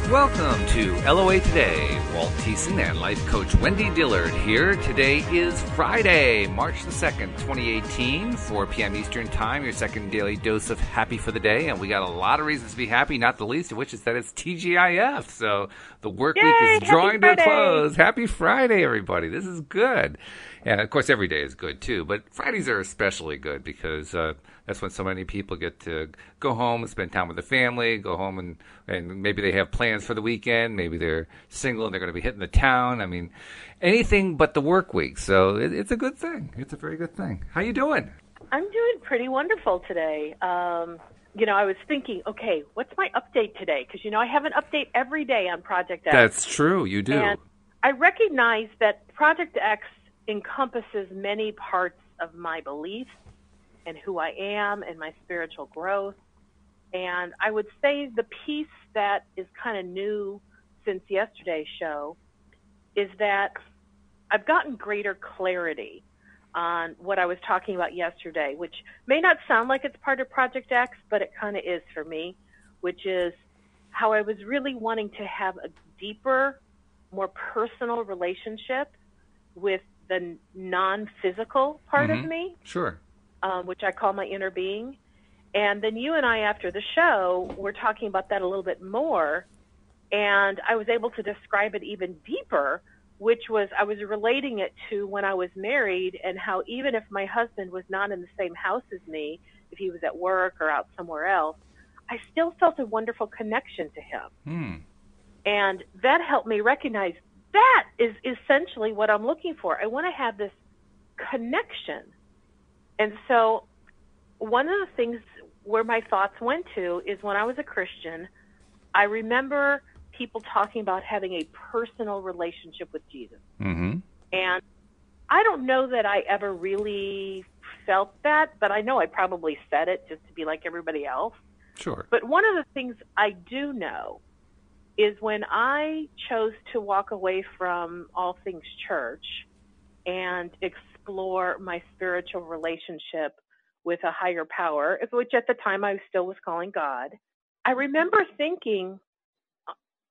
Welcome to LOA Today. Walt Thiessen and life coach Wendy Dillard here. Today is Friday, March the 2nd, 2018, 4 p.m. Eastern Time, your second daily dose of happy for the day. And we got a lot of reasons to be happy, not the least of which is that it's TGIF. So the work week is drawing to a close. Happy Friday, everybody. This is good. And, of course, every day is good, too. But Fridays are especially good because that's when so many people get to go home and spend time with the family, go home and maybe they have plans for the weekend. Maybe they're single and they're going to be hitting the town. I mean, anything but the work week. So it's a good thing. It's a very good thing. How you doing? I'm doing pretty wonderful today. I was thinking, okay, what's my update today? Because, I have an update every day on Project X. That's true. You do. And I recognize that Project X encompasses many parts of my beliefs and who I am and my spiritual growth. And I would say the piece that is kind of new since yesterday's show is that I've gotten greater clarity on what I was talking about yesterday, which may not sound like it's part of Project X, but it kind of is for me, which is how I was really wanting to have a deeper, more personal relationship with the non-physical part of me. Sure. Which I call my inner being. And then you and I, after the show, were talking about that a little bit more, and I was able to describe it even deeper, which was I was relating it to when I was married and how even if my husband was not in the same house as me, if he was at work or out somewhere else, I still felt a wonderful connection to him. And that helped me recognize that is essentially what I'm looking for. I want to have this connection. And so one of the things where my thoughts went to is when I was a Christian, I remember people talking about having a personal relationship with Jesus. And I don't know that I ever really felt that, but I know I probably said it just to be like everybody else. Sure. But one of the things I do know is when I chose to walk away from all things church and explore my spiritual relationship with a higher power, which at the time I still was calling God, I remember thinking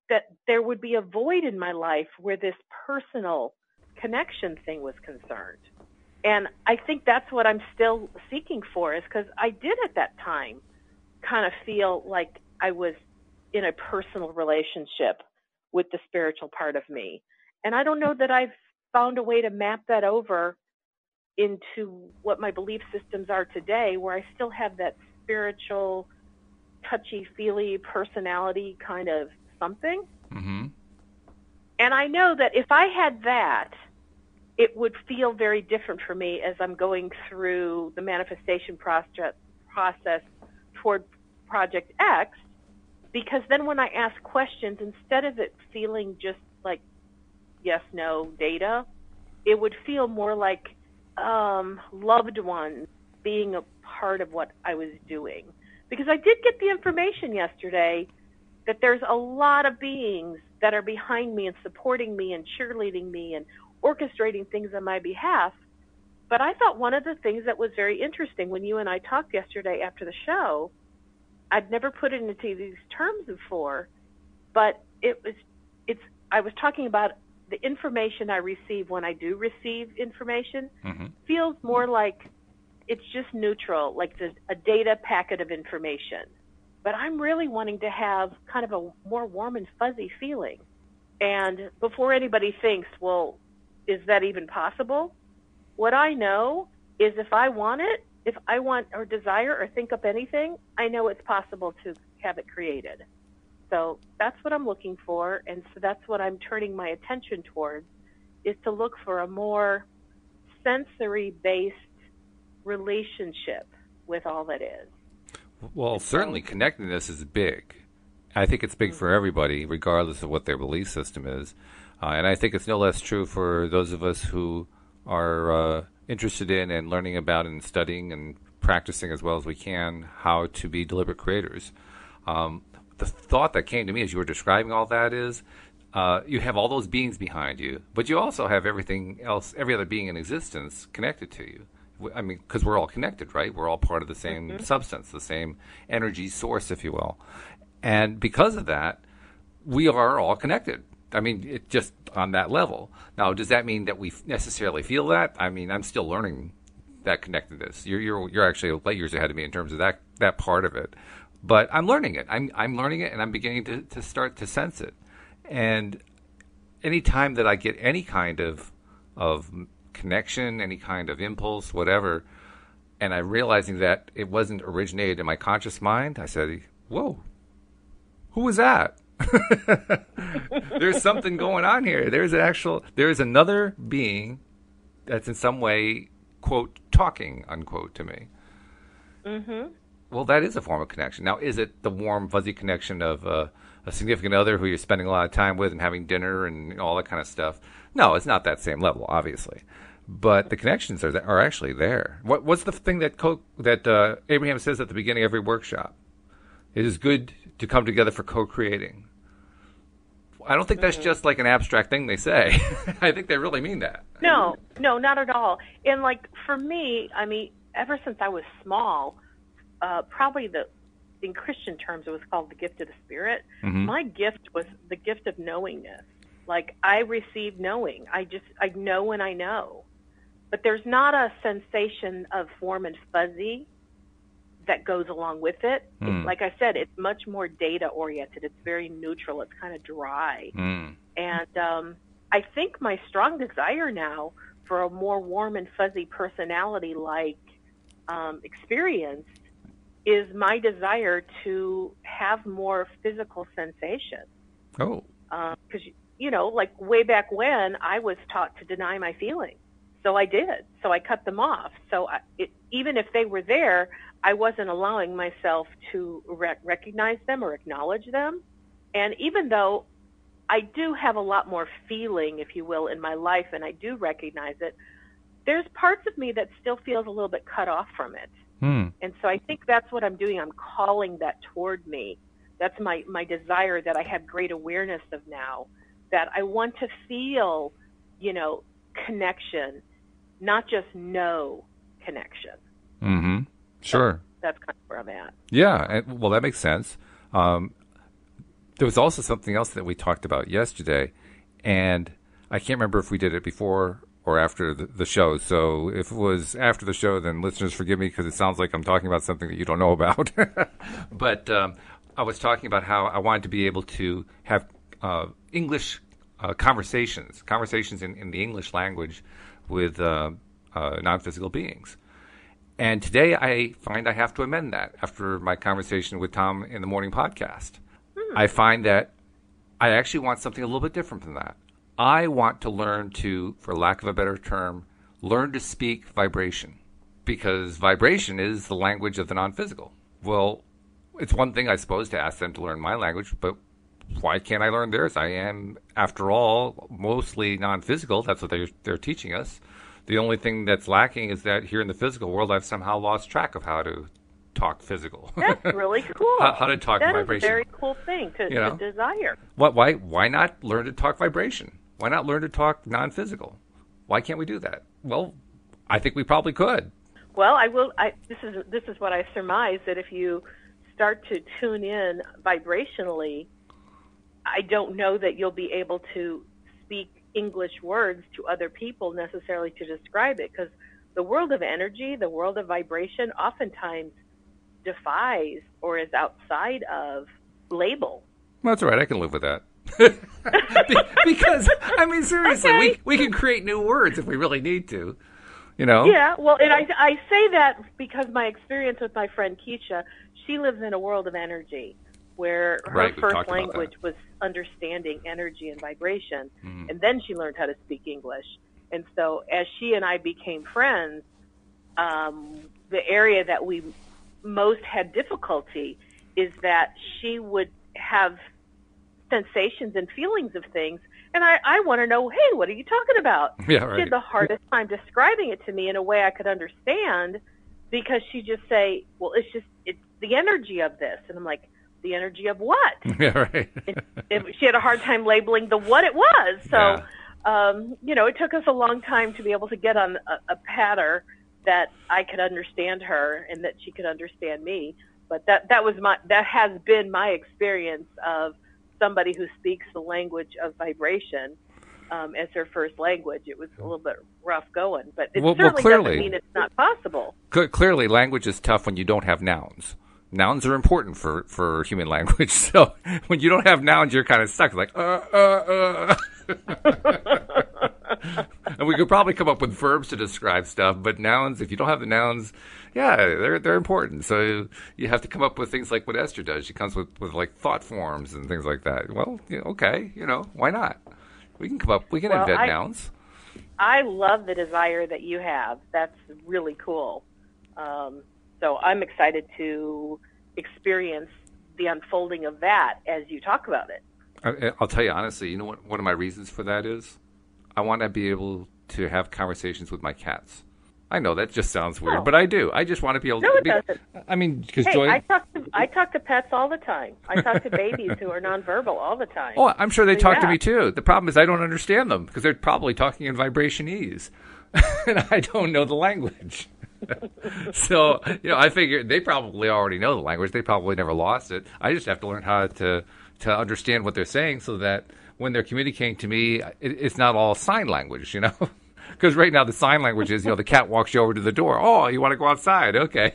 that there would be a void in my life where this personal connection thing was concerned. And I think that's what I'm still seeking for, is because I did at that time kind of feel like I was in a personal relationship with the spiritual part of me. And I don't know that I've found a way to map that over into what my belief systems are today, where I still have that spiritual, touchy-feely personality kind of something. And I know that if I had that, it would feel very different for me as I'm going through the manifestation process toward Project X, because then when I ask questions, instead of it feeling just like yes, no data, it would feel more like loved ones being a part of what I was doing. Because I did get the information yesterday that there's a lot of beings that are behind me and supporting me and cheerleading me and orchestrating things on my behalf. But I thought one of the things that was very interesting when you and I talked yesterday after the show, I'd never put it into these terms before, but I was talking about the information I receive when I do receive information feels more like it's just neutral, like a data packet of information. But I'm really wanting to have kind of a more warm and fuzzy feeling. And before anybody thinks, well, is that even possible? What I know is if I want it, if I want or desire or think up anything, I know it's possible to have it created. So that's what I'm looking for, and so that's what I'm turning my attention towards, is to look for a more sensory-based relationship with all that is. Well, certainly connectedness is big. I think it's big for everybody, regardless of what their belief system is. And I think it's no less true for those of us who are interested in and learning about and studying and practicing as well as we can how to be deliberate creators. The thought that came to me as you were describing all that is you have all those beings behind you, but you also have everything else, every other being in existence connected to you. I mean, because we're all connected, right? We're all part of the same substance, the same energy source, if you will. And because of that, we are all connected. I mean, it just on that level. Now, does that mean that we necessarily feel that? I mean, I'm still learning that connectedness. You're actually light years ahead of me in terms of that part of it. But I'm learning it. I'm learning it, and I'm beginning to start to sense it. And any time that I get any kind of connection, any kind of impulse, whatever, and I'm realizing that it wasn't originated in my conscious mind, I said, whoa, who was that? There's something going on here. There's another being that's in some way, quote, talking, unquote, to me. Mm-hmm. Well, that is a form of connection. Now, is it the warm, fuzzy connection of a significant other who you're spending a lot of time with and having dinner and all that kind of stuff? No, it's not that same level, obviously. But the connections are actually there. What's the thing that Abraham says at the beginning of every workshop? It is good to come together for co-creating. I don't think that's just like an abstract thing they say. I think they really mean that. No, not at all. And like for me, I mean, ever since I was small, probably in Christian terms, it was called the gift of the Spirit. Mm-hmm. My gift was the gift of knowingness. Like I received knowing. I know when I know. But there's not a sensation of warm and fuzzy that goes along with it. Like I said, it's much more data oriented. It's very neutral. It's kind of dry. And I think my strong desire now for a more warm and fuzzy personality like experience is my desire to have more physical sensation. Oh. Because, like way back when I was taught to deny my feelings. So I did. So I cut them off. So even if they were there, I wasn't allowing myself to recognize them or acknowledge them. And even though I do have a lot more feeling, if you will, in my life, and I do recognize it, there's parts of me that still feels a little bit cut off from it. And so I think that's what I'm doing. I'm calling that toward me. That's my desire that I have great awareness of now, that I want to feel, connection, not just know connection. Mm-hmm. Sure. So that's kind of where I'm at. Yeah. Well, that makes sense. There was also something else that we talked about yesterday, and I can't remember if we did it before or after the show. So if it was after the show, then listeners forgive me because it sounds like I'm talking about something that you don't know about. But I was talking about how I wanted to be able to have English conversations in the English language with non-physical beings. And today I find I have to amend that after my conversation with Tom in the morning podcast. I find that I actually want something a little bit different from that. I want to learn to, for lack of a better term, learn to speak vibration, because vibration is the language of the non-physical. Well, it's one thing, I suppose, to ask them to learn my language, but why can't I learn theirs? I am, after all, mostly non-physical. That's what they're teaching us. The only thing that's lacking is that here in the physical world, I've somehow lost track of how to talk physical. That's really cool. How to talk vibration. That is a very cool thing to desire. Why not learn to talk vibration? Why not learn to talk non-physical? Why can't we do that? Well, I think we probably could. Well, I will. This is what I surmise, that if you start to tune in vibrationally, I don't know that you'll be able to speak English words to other people necessarily to describe it, because the world of energy, the world of vibration, oftentimes defies or is outside of label. Well, that's all right. I can live with that. Because, I mean, seriously, okay. we can create new words if we really need to, Yeah, well, and I say that because my experience with my friend Keisha, she lives in a world of energy where her first language was understanding energy and vibration, and then she learned how to speak English. And so as she and I became friends, the area that we most had difficulty is that she would have sensations and feelings of things, and I want to know, hey, what are you talking about? Yeah, right. She had the hardest time describing it to me in a way I could understand, because she'd just say, well, it's the energy of this. And I'm like, the energy of what? Yeah, right. She had a hard time labeling what it was. So, it took us a long time to be able to get on a pattern that I could understand her and that she could understand me. But that has been my experience of somebody who speaks the language of vibration as their first language. It was a little bit rough going, but it certainly doesn't mean it's not possible. Clearly, language is tough when you don't have nouns. Nouns are important for human language. So when you don't have nouns, you're kind of stuck. Like, And we could probably come up with verbs to describe stuff, but nouns, if you don't have the nouns, yeah, they're important. So you have to come up with things like what Esther does. She comes with like thought forms and things like that. Well, okay, why not? We can invent nouns. I love the desire that you have. That's really cool. So I'm excited to experience the unfolding of that as you talk about it. I'll tell you honestly, you know what one of my reasons for that is? I want to be able to have conversations with my cats. I know that just sounds weird, but I do. I just want to be able to. No, it doesn't. I mean, because Joy. I talk to pets all the time. I talk to babies who are nonverbal all the time. Oh, I'm sure they talk to me too. The problem is I don't understand them because they're probably talking in vibrationese, and I don't know the language. So I figure they probably already know the language. They probably never lost it. I just have to learn how to understand what they're saying so that when they're communicating to me, it's not all sign language, Because right now the sign language is, the cat walks you over to the door. Oh, you want to go outside? Okay.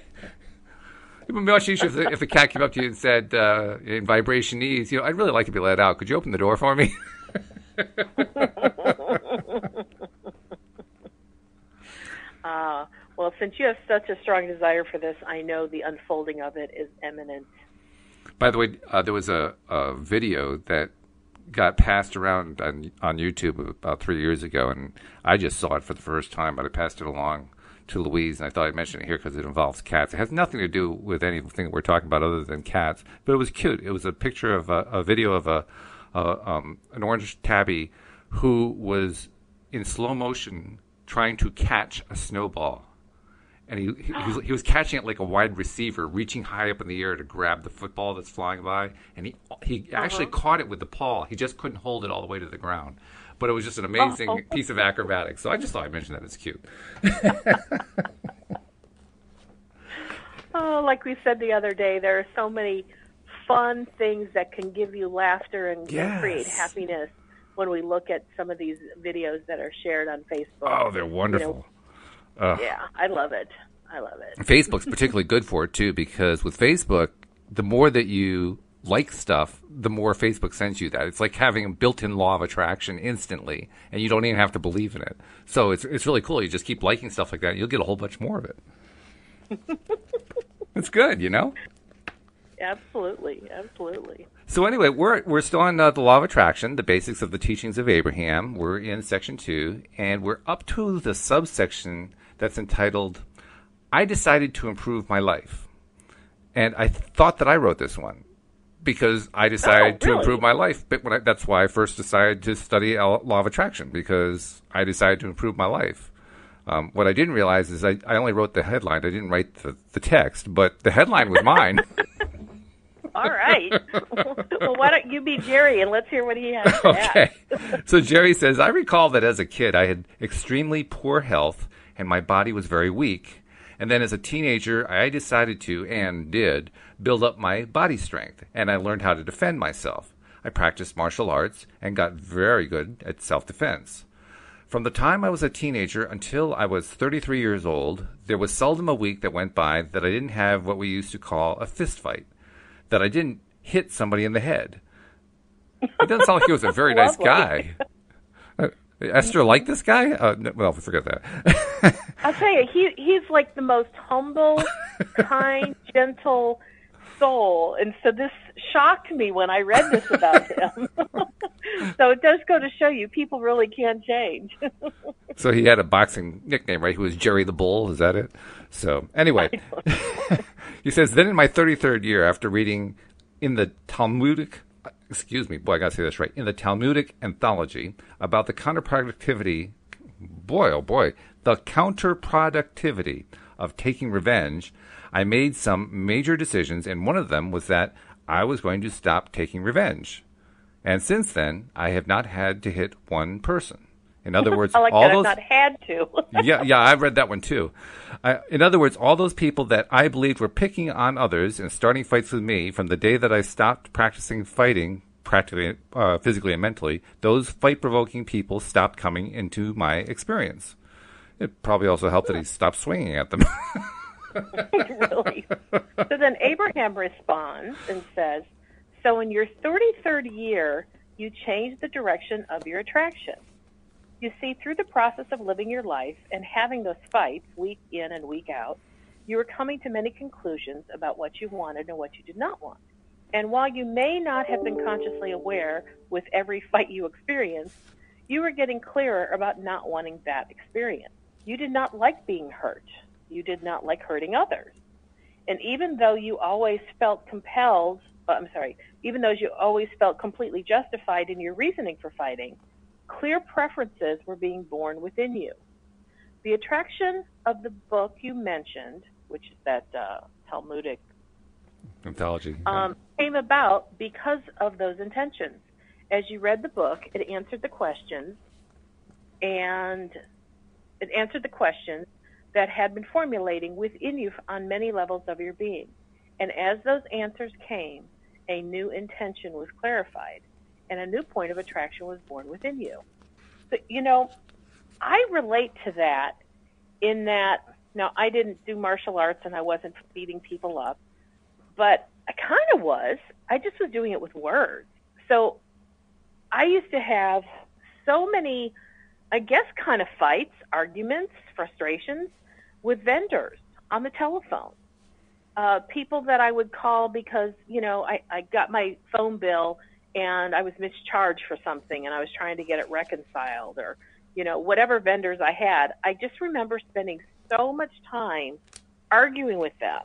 It would be much easier if the cat came up to you and said, in vibrationese, I'd really like to be let out. Could you open the door for me? Well, since you have such a strong desire for this, I know the unfolding of it is imminent. By the way, there was a video that got passed around on YouTube about 3 years ago, and I just saw it for the first time, but I passed it along to Louise, and I thought I'd mention it here because it involves cats. It has nothing to do with anything we're talking about other than cats, but it was cute. It was a picture of a video of an orange tabby who was in slow motion trying to catch a snowball. And he was catching it like a wide receiver, reaching high up in the air to grab the football that's flying by. And he actually caught it with the paw. He just couldn't hold it all the way to the ground. But it was just an amazing piece of acrobatics. So I just thought I'd mention that. It's cute. Like we said the other day, there are so many fun things that can give you laughter and create happiness when we look at some of these videos that are shared on Facebook. Oh, they're wonderful. Yeah, I love it. Facebook's particularly good for it, too, because with Facebook, the more that you like stuff, the more Facebook sends you that. It's like having a built-in law of attraction instantly, and you don't even have to believe in it. So it's really cool. You just keep liking stuff like that, and you'll get a whole bunch more of it. It's good, Absolutely. So anyway, we're still on the law of attraction, the basics of the teachings of Abraham. We're in section 2, and we're up to the subsection that's entitled, I Decided to Improve My Life. And I thought that I wrote this one because I decided to improve my life. But that's why I first decided to study law of attraction, because I decided to improve my life. What I didn't realize is I only wrote the headline. I didn't write the text, but the headline was mine. All right. Well, why don't you be Jerry, and let's hear what he has to add. So Jerry says, I recall that as a kid, I had extremely poor health, and my body was very weak. And then as a teenager, I decided to, and did, build up my body strength, and I learned how to defend myself. I practiced martial arts and got very good at self-defense. From the time I was a teenager until I was 33 years old, there was seldom a week that went by that I didn't have what we used to call a fist fight, that I didn't hit somebody in the head. It doesn't sound like he was a very nice guy. Esther liked this guy? Well, forget that. I'll tell you, he's like the most humble, kind, gentle soul. And so this shocked me when I read this about him. So it does go to show you, people really can change. So he had a boxing nickname, right? He was Jerry the Bull. Is that it? So anyway, he says, then in my 33rd year, after reading in the Talmudic, in the Talmudic anthology about the counterproductivity, the counterproductivity of taking revenge, I made some major decisions, and one of them was that I was going to stop taking revenge. And since then, I have not had to hit one person. In other words, I've not had to. yeah, I read that one too. In other words, all those people that I believed were picking on others and starting fights with me from the day that I stopped practicing fighting practically, physically and mentally, those fight-provoking people stopped coming into my experience. It probably also helped that he stopped swinging at them. Really? So then Abraham responds and says, so in your 33rd year, you changed the direction of your attraction. You see, through the process of living your life and having those fights week in and week out, you were coming to many conclusions about what you wanted and what you did not want. And while you may not have been consciously aware with every fight you experienced, you were getting clearer about not wanting that experience. You did not like being hurt. You did not like hurting others. And even though you always felt even though you always felt completely justified in your reasoning for fighting, clear preferences were being born within you. The attraction of the book you mentioned, which is that Talmudic anthology, came about because of those intentions. As you read the book, it answered the questions, that had been formulating within you on many levels of your being. And as those answers came, a new intention was clarified, and a new point of attraction was born within you. So, I relate to that in that, now, I didn't do martial arts and I wasn't beating people up, but I kind of was. I just was doing it with words. So I used to have so many, I guess, kind of fights, arguments, frustrations with vendors on the telephone. People that I would call because, I got my phone bill and I was mischarged for something and I was trying to get it reconciled, or, whatever vendors I had. I just remember spending so much time arguing with them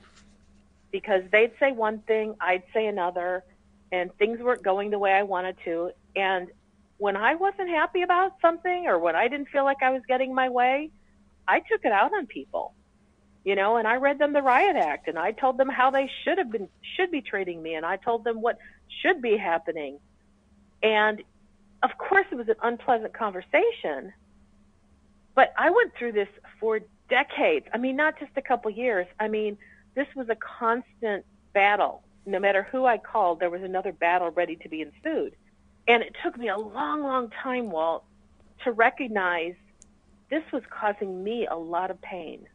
because they'd say one thing, I'd say another, and things weren't going the way I wanted to. And when I wasn't happy about something, or when I didn't feel like I was getting my way, I took it out on people, and I read them the riot act, and I told them how they should be treating me, and I told them what should be happening. And of course it was an unpleasant conversation, but I went through this for decades. I mean, not just a couple years. I mean, this was a constant battle. No matter who I called, there was another battle ready to be ensued. And it took me a long, long time, Walt, to recognize this was causing me a lot of pain,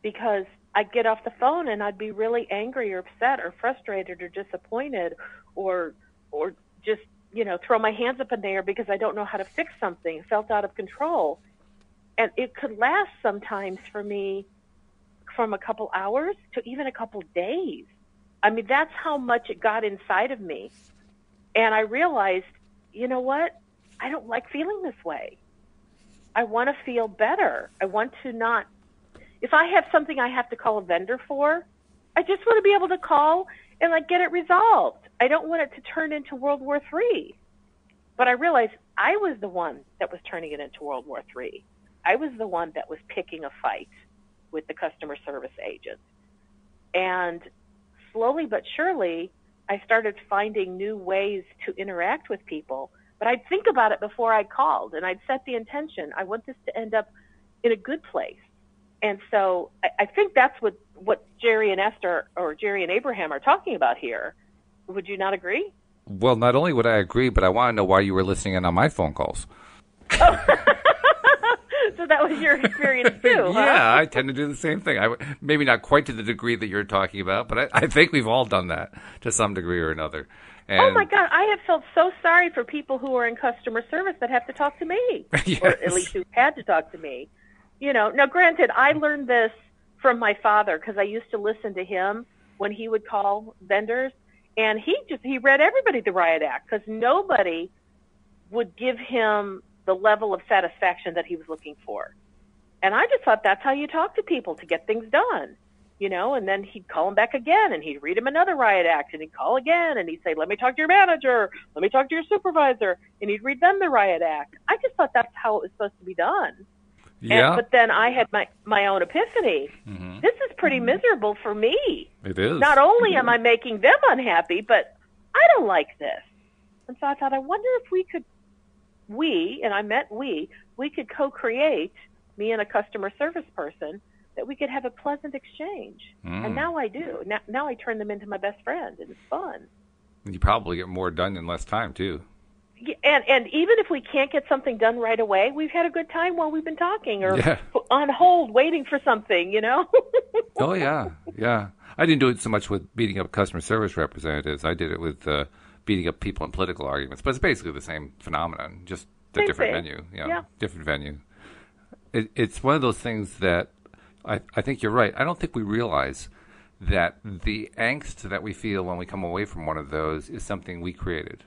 because I'd get off the phone and I'd be really angry or upset or frustrated or disappointed or just, throw my hands up in the air because I don't know how to fix something, felt out of control. And it could last sometimes for me from a couple hours to even a couple days. I mean, that's how much it got inside of me. And I realized, you know what? I don't like feeling this way. I want to feel better. I want to not, if I have something I have to call a vendor for, I just want to be able to call and get it resolved. I don't want it to turn into World War III. But I realized I was the one that was turning it into World War III. I was the one that was picking a fight with the customer service agent. And slowly but surely, I started finding new ways to interact with people. But I'd think about it before I called, and I'd set the intention. I want this to end up in a good place. And so I think that's what Jerry and Esther, or Jerry and Abraham, are talking about here. Would you not agree? Well, not only would I agree, but I want to know why you were listening in on my phone calls. Oh. So that was your experience too, huh? Yeah, I tend to do the same thing. Maybe not quite to the degree that you're talking about, but I think we've all done that to some degree or another. And oh, my God. I have felt so sorry for people who are in customer service that have to talk to me, yes. Or at least who had to talk to me. Now, granted, I learned this from my father because I used to listen to him when he would call vendors, and he read everybody the riot act because nobody would give him the level of satisfaction that he was looking for. And I just thought that's how you talk to people to get things done, and then he'd call him back again and he'd read him another riot act and he'd call again and he'd say, let me talk to your manager, let me talk to your supervisor, and he'd read them the riot act. I just thought that's how it was supposed to be done. Yeah. But then I had my own epiphany. Mm-hmm. This is pretty miserable for me. It is. Not only am I making them unhappy, but I don't like this. And so I thought, I wonder if we could co-create, me and a customer service person, that we could have a pleasant exchange. And now I do. Now I turn them into my best friend, and it's fun. And you probably get more done in less time, too. And even if we can't get something done right away, we've had a good time while we've been talking or Yeah. on hold waiting for something, you know? Oh, yeah. Yeah. I didn't do it so much with beating up customer service representatives. I did it with beating up people in political arguments. But it's basically the same phenomenon, just a Same different thing. venue. Yeah. Different venue. It's one of those things that I think you're right. I don't think we realize that the angst that we feel when we come away from one of those is something we created.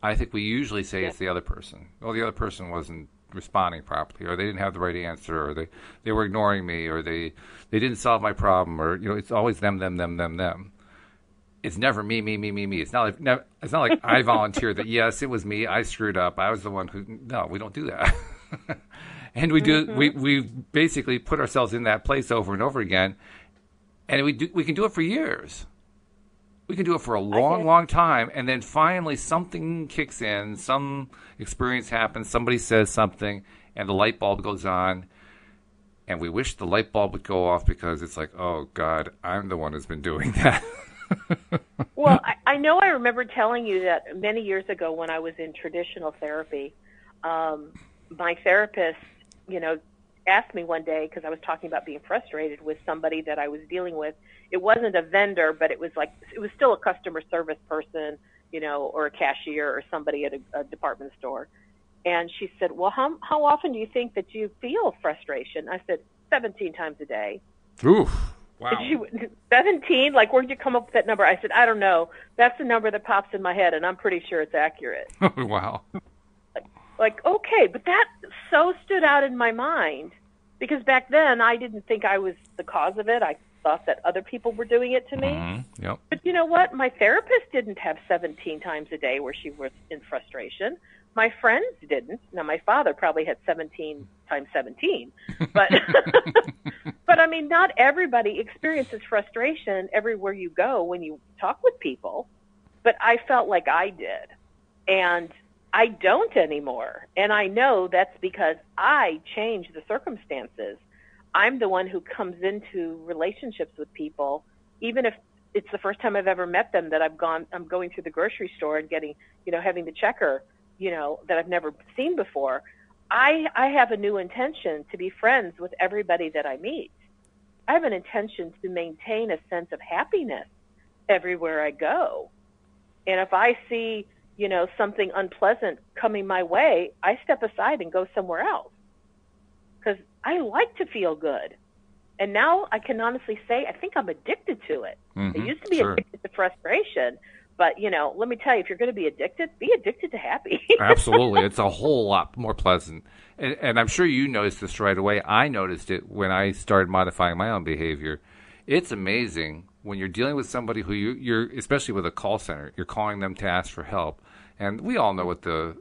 I think we usually say it's the other person. Oh, the other person wasn't responding properly, or they didn't have the right answer, or they were ignoring me, or they didn't solve my problem, or it's always them. It's never me. It's not like I volunteered that. Yes, it was me. I screwed up. I was the one who. No, we don't do that. And we do. We basically put ourselves in that place over and over again, and we can do it for years. We can do it for a long time, and then finally something kicks in, some experience happens, somebody says something, and the light bulb goes on, and we wish the light bulb would go off because it's like, oh, God, I'm the one who's been doing that. Well, I know I remember telling you that many years ago when I was in traditional therapy, my therapist, asked me one day, because I was talking about being frustrated with somebody that I was dealing with. It wasn't a vendor, but it was still a customer service person, or a cashier or somebody at a department store. And she said, well, how often do you think that you feel frustration? I said, 17 times a day. Oof. Wow. 17? Like, where'd you come up with that number? I said, I don't know. That's the number that pops in my head, and I'm pretty sure it's accurate. Wow. Like, okay, but that so stood out in my mind because back then I didn't think I was the cause of it. I thought that other people were doing it to me. Mm-hmm. Yep. But you know what? My therapist didn't have 17 times a day where she was in frustration. My friends didn't. Now, my father probably had 17 times 17. But, but I mean, not everybody experiences frustration everywhere you go when you talk with people. But I felt like I did. And I don't anymore. And I know that's because I changed the circumstances. I'm the one who comes into relationships with people, even if it's the first time I've ever met them that I'm going through the grocery store and getting, having the checker, that I've never seen before. I have a new intention to be friends with everybody that I meet. I have an intention to maintain a sense of happiness everywhere I go. And if I see something unpleasant coming my way, I step aside and go somewhere else because I like to feel good. And now I can honestly say I think I'm addicted to it. Mm-hmm. I used to be addicted to frustration, but, let me tell you, if you're going to be addicted to happy. Absolutely. It's a whole lot more pleasant. And I'm sure you noticed this right away. I noticed it when I started modifying my own behavior. It's amazing when you're dealing with somebody who you're especially with a call center, you're calling them to ask for help. And we all know what the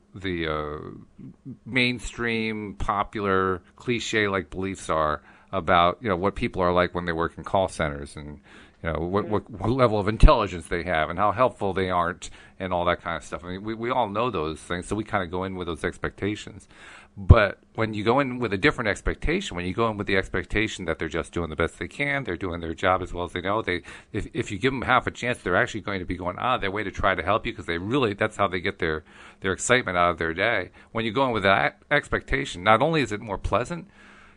mainstream, popular, cliche-like beliefs are about, what people are like when they work in call centers and, what level of intelligence they have and how helpful they aren't and all that kind of stuff. I mean, we all know those things, so we kind of go in with those expectations. But when you go in with a different expectation, when you go in with the expectation that they're just doing the best they can, they're doing their job as well as they know, if you give them half a chance, they're actually going to be going out of their way to try to help you because that's how they get their excitement out of their day. When you go in with that expectation, not only is it more pleasant,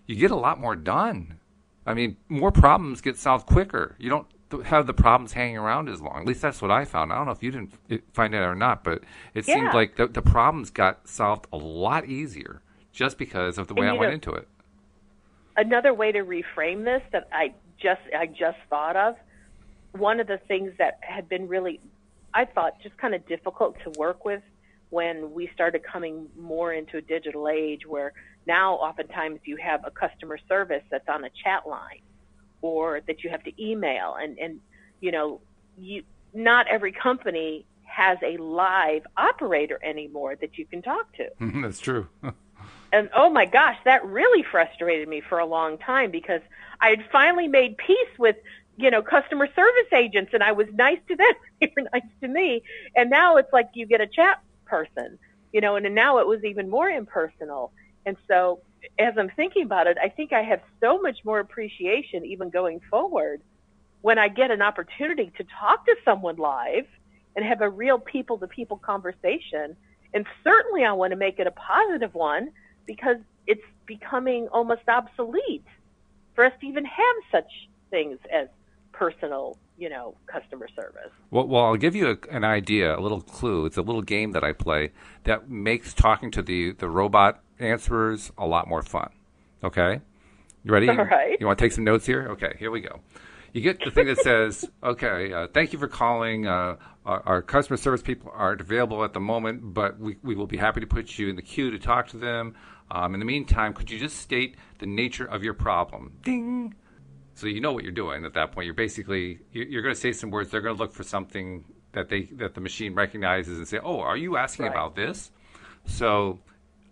you get a lot more done. I mean, more problems get solved quicker. You don't have the problems hanging around as long. At least that's what I found. I don't know if you didn't find it or not, but it seemed like the problems got solved a lot easier just because of the way I went into it. Another way to reframe this that I just thought of, one of the things that had been really, I thought, just kind of difficult to work with when we started coming more into a digital age where now oftentimes you have a customer service that's on a chat line or that you have to email and not every company has a live operator anymore that you can talk to. That's true. And oh my gosh, that really frustrated me for a long time because I had finally made peace with, customer service agents and I was nice to them, they were nice to me. And now it's like you get a chat person, and now it was even more impersonal. And so as I'm thinking about it, I think I have so much more appreciation even going forward when I get an opportunity to talk to someone live and have a real people-to-people conversation. And certainly I want to make it a positive one because it's becoming almost obsolete for us to even have such things as personal, customer service. Well, I'll give you an idea, a little clue. It's a little game that I play that makes talking to the robot answerers a lot more fun. Okay? You ready? All right. You want to take some notes here? Okay, here we go. You get the thing that says, okay, thank you for calling. Our customer service people aren't available at the moment, but we will be happy to put you in the queue to talk to them. In the meantime, could you just state the nature of your problem? Ding! So you know what you're doing at that point. You're basically, you're going to say some words. They're going to look for something that the machine recognizes and say, oh, are you asking about this? So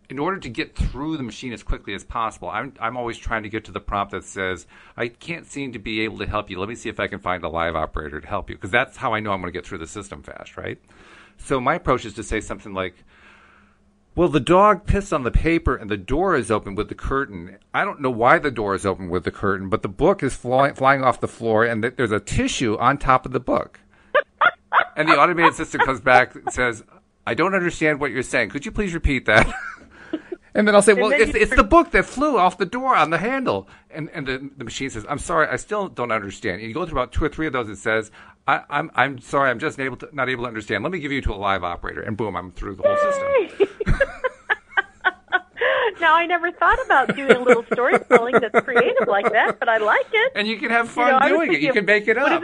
in order to get through the machine as quickly as possible, I'm always trying to get to the prompt that says, I can't seem to be able to help you. Let me see if I can find a live operator to help you. Because that's how I know I'm going to get through the system fast, right? So my approach is to say something like, well, the dog pissed on the paper and the door is open with the curtain. I don't know why the door is open with the curtain, but the book is flying off the floor and there's a tissue on top of the book. And the automated system comes back and says, I don't understand what you're saying. Could you please repeat that? And then I'll say, well, it's the book that flew off the door on the handle. And the machine says, I'm sorry, I still don't understand. And you go through about 2 or 3 of those, it says, I'm sorry, I'm just not able to understand. Let me give you to a live operator. And boom, I'm through the whole system. Now, I never thought about doing a little storytelling that's creative like that, but I like it. And you can have fun doing it. You can make it up.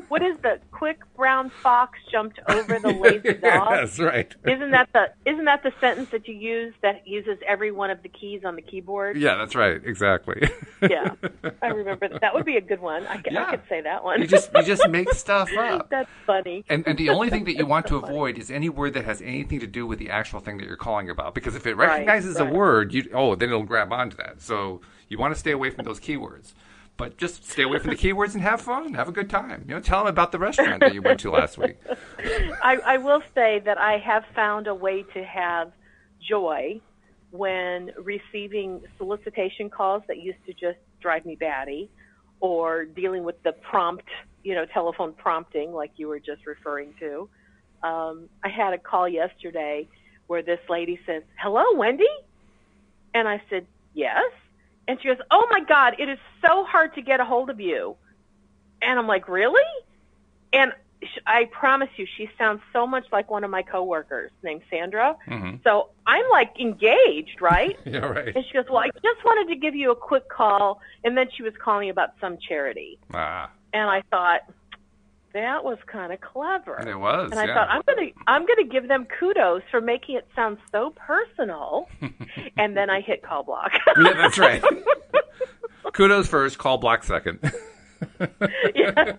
What is the quick brown fox jumped over the lazy dog? That's right. Isn't that the sentence that you use that uses every one of the keys on the keyboard? Yeah, that's right. Exactly. Yeah, I remember that would be a good one. I could say that one. You just make stuff up. That's funny. And the only thing that you want to avoid is any word that has anything to do with the actual thing that you're calling about. Because if it recognizes a word, then it'll grab onto that. So you want to stay away from those keywords. But just stay away from the keywords and have fun. Have a good time. Tell them about the restaurant that you went to last week. I will say that I have found a way to have joy when receiving solicitation calls that used to just drive me batty, or dealing with the prompt, telephone prompting like you were just referring to. I had a call yesterday where this lady says, "Hello, Wendy?" And I said, "Yes." And she goes, "Oh, my God, it is so hard to get a hold of you." And I'm like, "Really?" And I promise you, she sounds so much like one of my coworkers named Sandra. Mm-hmm. So I'm like engaged, right? Yeah, right. And she goes, "Well, I just wanted to give you a quick call." And then she was calling about some charity. Ah. And I thought, that was kind of clever. And it was. And I thought, I'm gonna give them kudos for making it sound so personal. And then I hit call block. Yeah, that's right. Kudos first, call block second. Yeah.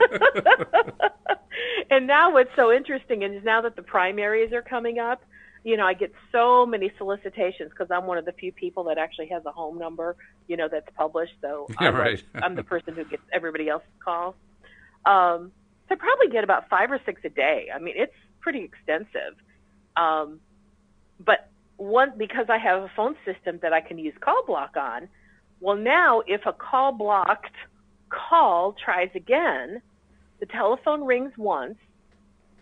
And now what's so interesting is now that the primaries are coming up, I get so many solicitations because I'm one of the few people that actually has a home number, that's published. So yeah, right. I'm the person who gets everybody else's calls. So I probably get about 5 or 6 a day. I mean, it's pretty extensive. But because I have a phone system that I can use call block on, well, now if a call blocked call tries again, the telephone rings once,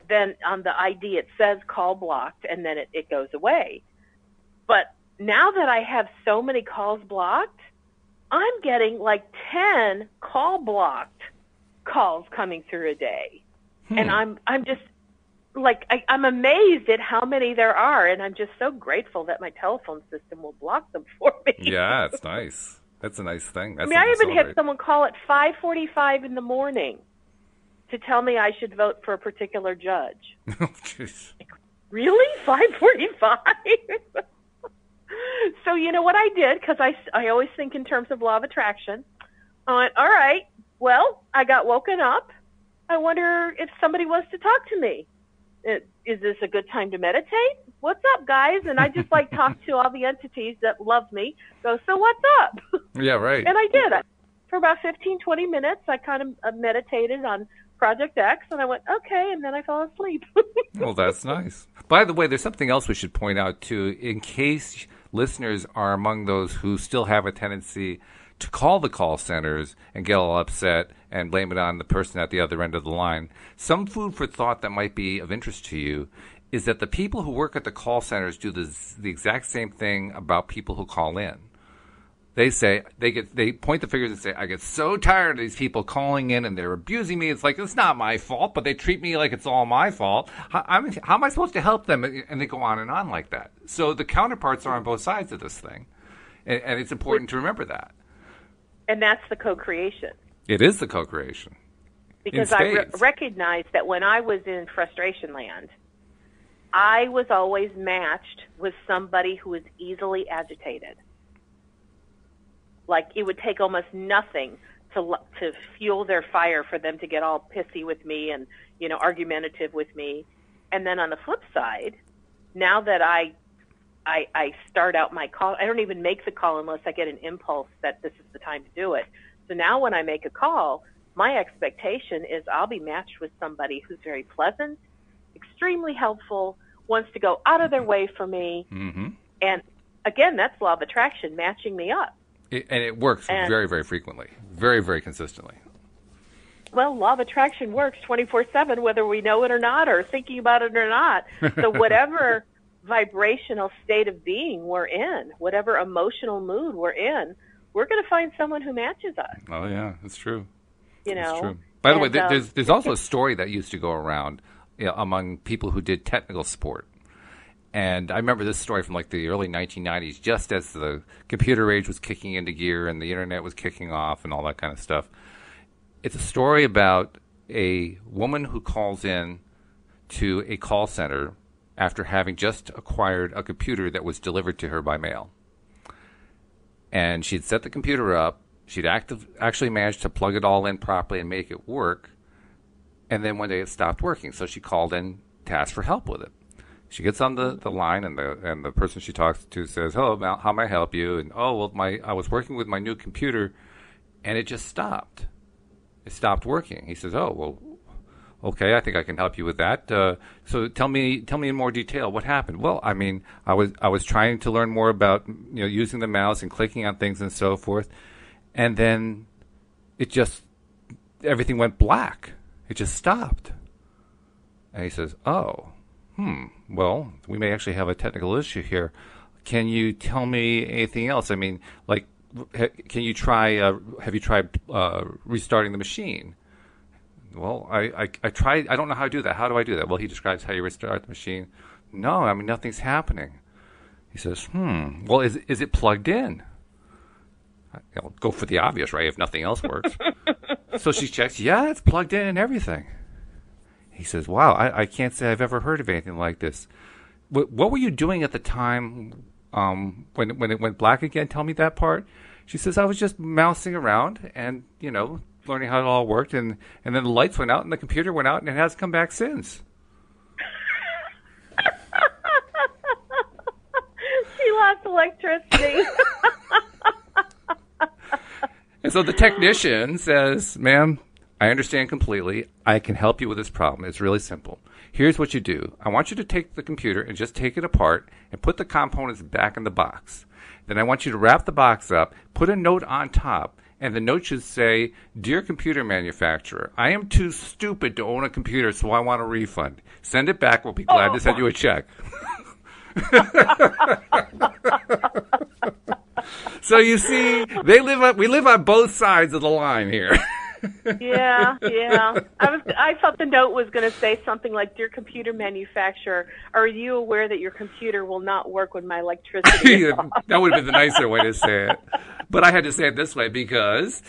then on the ID it says call blocked, and then it goes away. But now that I have so many calls blocked, I'm getting like 10 call blocked calls coming through a day. And I'm just like, I'm amazed at how many there are, and I'm just so grateful that my telephone system will block them for me. Yeah, it's nice. That's a nice thing. That's I even had someone call at 5:45 in the morning to tell me I should vote for a particular judge. Oh, jeez. Like, really? 5:45? So you know what I did, because I always think in terms of law of attraction. I went, all right, well, I got woken up. I wonder if somebody wants to talk to me. Is this a good time to meditate? What's up, guys? And I just talk to all the entities that love me. Go, so what's up? Yeah, right. And I did. For about 15, 20 minutes, I kind of meditated on Project X, and I went, okay, and then I fell asleep. Well, that's nice. By the way, there's something else we should point out, too, in case listeners are among those who still have a tendency to call the call centers and get all upset and blame it on the person at the other end of the line. Some food for thought that might be of interest to you is that the people who work at the call centers do the exact same thing about people who call in. They say they point the fingers and say, I get so tired of these people calling in and they're abusing me. It's like, it's not my fault, but they treat me like it's all my fault. How am I supposed to help them? And they go on and on like that. So the counterparts are on both sides of this thing. And it's important to remember that. And that's the co-creation. It is the co-creation. Because I recognized that when I was in frustration land, I was always matched with somebody who was easily agitated. Like, it would take almost nothing to fuel their fire for them to get all pissy with me and, argumentative with me. And then on the flip side, now that I start out my call, I don't even make the call unless I get an impulse that this is the time to do it. So now when I make a call, my expectation is I'll be matched with somebody who's very pleasant, extremely helpful, wants to go out of their way for me. Mm-hmm. And again, that's law of attraction, matching me up. And it works very, very frequently, very, very consistently. Well, law of attraction works 24/7, whether we know it or not, or thinking about it or not. So whatever vibrational state of being we're in, whatever emotional mood we're in, we're going to find someone who matches us. Oh, yeah, that's true. That's true. By the way, there's also a story that used to go around among people who did technical sport. And I remember this story from like the early 1990s, just as the computer age was kicking into gear and the internet was kicking off and all that kind of stuff. It's a story about a woman who calls in to a call center after having just acquired a computer that was delivered to her by mail. And she'd set the computer up. She'd actually managed to plug it all in properly and make it work. And then one day it stopped working, so she called in to ask for help with it. She gets on the line, and the person she talks to says, "Hello, Mal, how may I help you?" And, "Oh, well, I was working with my new computer, and it just stopped. It stopped working." He says, "Oh, well, okay, I think I can help you with that. So tell me in more detail what happened." "Well, I mean, I was trying to learn more about using the mouse and clicking on things and so forth, and then everything went black. It just stopped." And he says, "Oh. Well, we may actually have a technical issue here. Can you tell me anything else? I mean, like, can you try? Have you tried restarting the machine?" "Well, I tried. I don't know how to do that. How do I do that?" "Well," he describes how you restart the machine. "No, I mean, nothing's happening." He says, "Well, is it plugged in?" Go for the obvious, right? If nothing else works. So she checks. "Yeah, it's plugged in and everything." He says, "Wow, I can't say I've ever heard of anything like this. What were you doing at the time when it went black again? Tell me that part." She says, "I was just mousing around and, learning how it all worked. And then the lights went out and the computer went out and it hasn't come back since." She lost electricity. And so the technician says, "Ma'am, I understand completely. I can help you with this problem. It's really simple. Here's what you do. I want you to take the computer and just take it apart and put the components back in the box. Then I want you to wrap the box up, put a note on top, and the note should say, 'Dear computer manufacturer, I am too stupid to own a computer, so I want a refund. Send it back. We'll be glad to send you a check.'" So you see, we live on both sides of the line here. Yeah. I thought the note was going to say something like, "Dear computer manufacturer, are you aware that your computer will not work when my electricity is off?" That would have been the nicer way to say it. But I had to say it this way because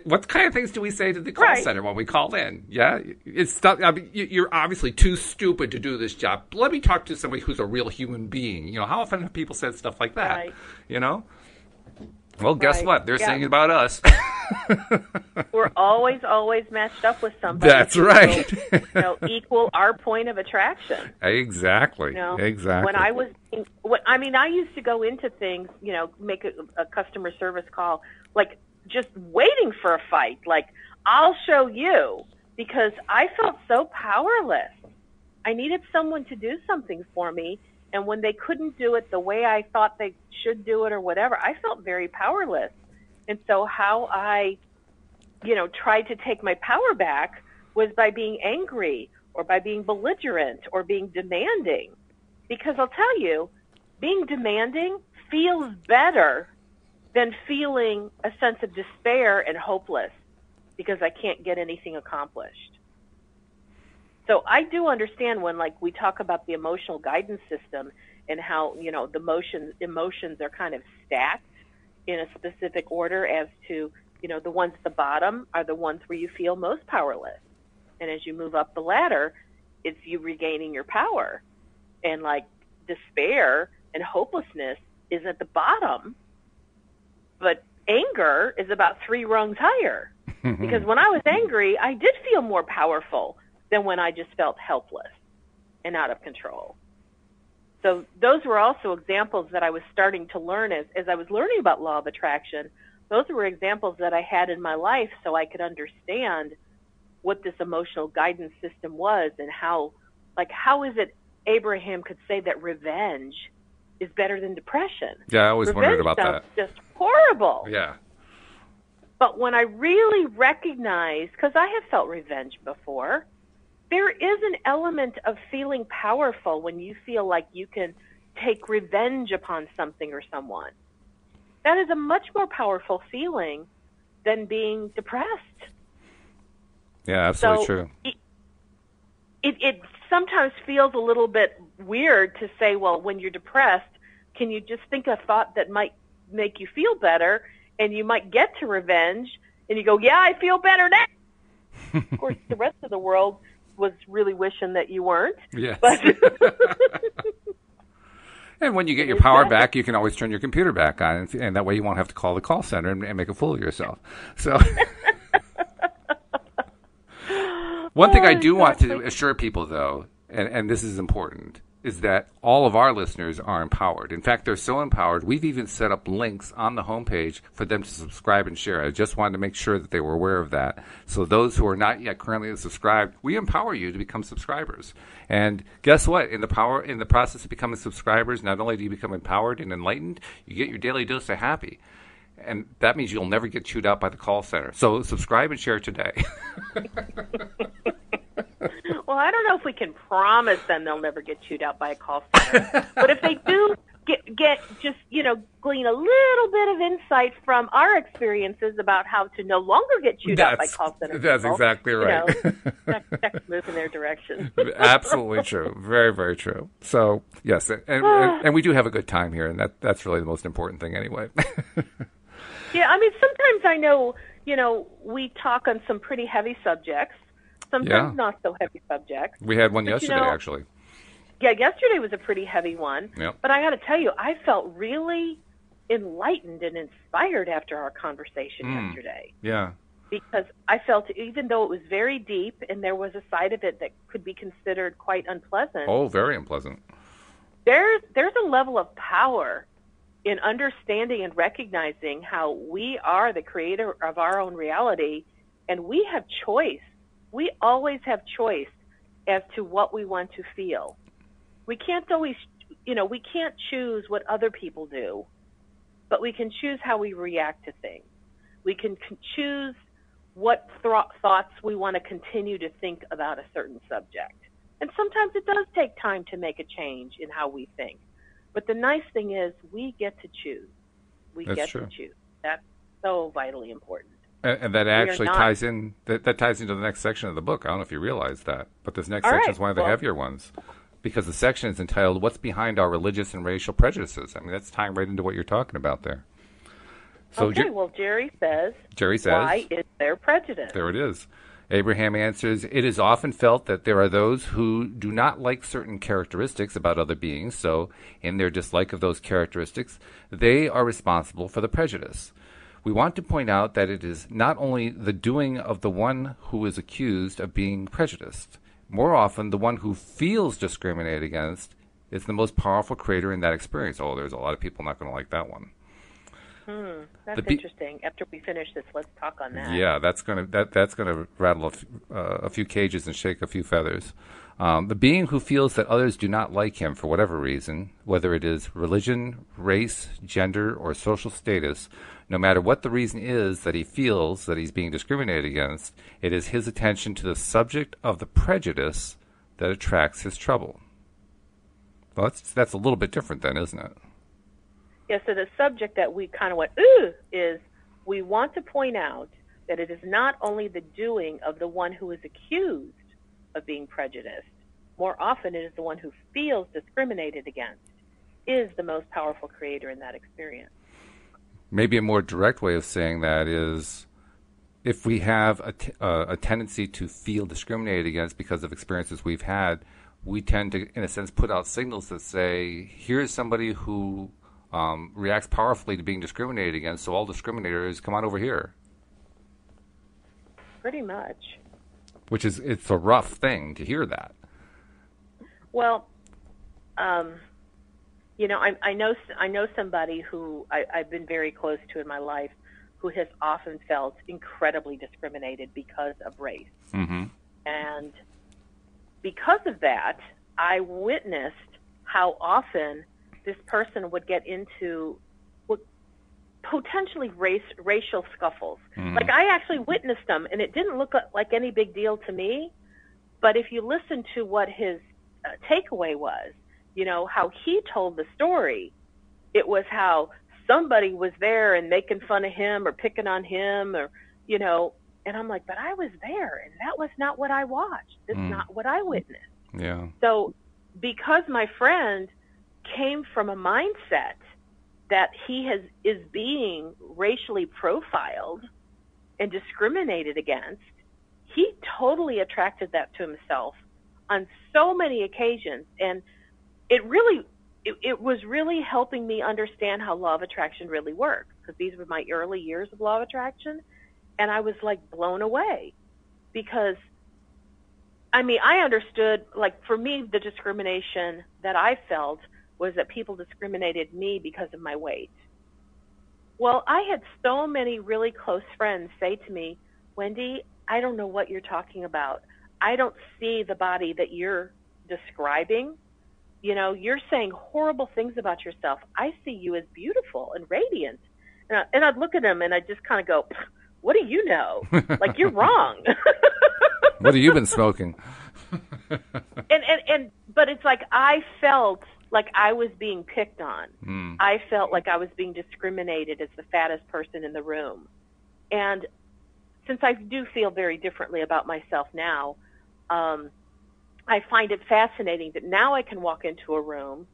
what kind of things do we say to the call center when we call in? Yeah, you're obviously too stupid to do this job. Let me talk to somebody who's a real human being. How often have people said stuff like that? Right. Well, guess what? They're saying about us. We're always matched up with somebody. That's right. Equal our point of attraction. Exactly. Exactly. When I used to go into things, make a customer service call, like just waiting for a fight. Like, I'll show you, because I felt so powerless. I needed someone to do something for me. And when they couldn't do it the way I thought they should do it or whatever, I felt very powerless. And so how I, tried to take my power back was by being angry or by being belligerent or being demanding. Because I'll tell you, being demanding feels better than feeling a sense of despair and hopeless because I can't get anything accomplished. So I do understand when, like, we talk about the emotional guidance system and how, the emotions are kind of stacked in a specific order as to, the ones at the bottom are the ones where you feel most powerless. And as you move up the ladder, it's you regaining your power. And, like, despair and hopelessness is at the bottom, but anger is about 3 rungs higher. Because when I was angry, I did feel more powerful than when I just felt helpless and out of control. So those were also examples that I was starting to learn as I was learning about law of attraction. Those were examples that I had in my life so I could understand what this emotional guidance system was and how is it Abraham could say that revenge is better than depression. Yeah, I always wondered about that. Just horrible. Yeah. But when I really recognized, because I have felt revenge before, there is an element of feeling powerful when you feel like you can take revenge upon something or someone. That is a much more powerful feeling than being depressed. Yeah, absolutely true. It sometimes feels a little bit weird to say, well, when you're depressed, can you just think a thought that might make you feel better, and you might get to revenge, and you go, yeah, I feel better now. Of course, the rest of the world was really wishing that you weren't. Yes. But and when you get your power back, you can always turn your computer back on, and that way you won't have to call the call center and make a fool of yourself. So one thing I do want to assure people, though, and this is important, is that all of our listeners are empowered. In fact, they're so empowered, we've even set up links on the homepage for them to subscribe and share. I just wanted to make sure that they were aware of that. So those who are not yet currently subscribed, we empower you to become subscribers. And guess what? In the process of becoming subscribers, not only do you become empowered and enlightened, you get your daily dose of happy. And that means you'll never get chewed out by the call center. So subscribe and share today. Well, I don't know if we can promise them they'll never get chewed out by a call center. But if they do get just, glean a little bit of insight from our experiences about how to no longer get chewed out by call center That's people, exactly right. Next move in their direction. Absolutely true. Very, very true. So, yes, and we do have a good time here, and that's really the most important thing anyway. Yeah, I mean, sometimes I know, we talk on some pretty heavy subjects. Sometimes not so heavy subjects. We had one yesterday, actually. Yeah, yesterday was a pretty heavy one. Yep. But I got to tell you, I felt really enlightened and inspired after our conversation yesterday. Yeah. Because I felt, even though it was very deep and there was a side of it that could be considered quite unpleasant. Oh, very unpleasant. There's a level of power in understanding and recognizing how we are the creator of our own reality, and we have choice. We always have choice as to what we want to feel. We can't always, we can't choose what other people do, but we can choose how we react to things. We can choose what thoughts we want to continue to think about a certain subject. And sometimes it does take time to make a change in how we think. But the nice thing is we get to choose. That's true. To choose. That's so vitally important. And that actually ties in. That ties into the next section of the book. I don't know if you realize that, but this next section is one of the heavier ones, because the section is entitled "What's Behind Our Religious and Racial Prejudices." I mean, that's tying right into what you're talking about there. So Jerry says, why is there prejudice? There it is. Abraham answers, it is often felt that there are those who do not like certain characteristics about other beings, so in their dislike of those characteristics, they are responsible for the prejudice. We want to point out that it is not only the doing of the one who is accused of being prejudiced. More often, the one who feels discriminated against is the most powerful creator in that experience. Oh, there's a lot of people not going to like that one. That's interesting. After we finish this, let's talk on that. Yeah, that's gonna rattle a few cages and shake a few feathers. The being who feels that others do not like him for whatever reason, whether it is religion, race, gender, or social status, no matter what the reason is that he feels that he's being discriminated against, it is his attention to the subject of the prejudice that attracts his trouble. Well, that's a little bit different then, isn't it? Yeah, so the subject that we kind of went, ooh, is we want to point out that it is not only the doing of the one who is accused of being prejudiced. More often it is the one who feels discriminated against is the most powerful creator in that experience. Maybe a more direct way of saying that is if we have a tendency to feel discriminated against because of experiences we've had, we tend to, in a sense, put out signals that say, here's somebody who reacts powerfully to being discriminated against, so all discriminators come on over here. Pretty much. Which is, it's a rough thing to hear that. Well, you know, I know somebody who I've been very close to in my life who has often felt incredibly discriminated because of race. Mm-hmm. And because of that, I witnessed how often this person would get into potentially racial scuffles. Mm-hmm. Like, I actually witnessed them, and it didn't look like any big deal to me. But if you listen to what his takeaway was, you know, how he told the story, it was how somebody was there and making fun of him or picking on him, or, you know, and I'm like, but I was there, and that was not what I watched. It's not what I witnessed. Yeah. So because my friend came from a mindset that he is being racially profiled and discriminated against, he totally attracted that to himself on so many occasions. And it was really helping me understand how law of attraction really works, because these were my early years of law of attraction. And I was like blown away because, I mean, I understood, like, for me, the discrimination that I felt was that people discriminated me because of my weight. Well, I had so many really close friends say to me, Wendy, I don't know what you're talking about. I don't see the body that you're describing. You know, you're saying horrible things about yourself. I see you as beautiful and radiant. And I'd look at him and I'd just kind of go, what do you know? Like, you're wrong. What have you been smoking? But it's like I felt like I was being picked on. I felt like I was being discriminated as the fattest person in the room. And since I do feel very differently about myself now, I find it fascinating that now I can walk into a room,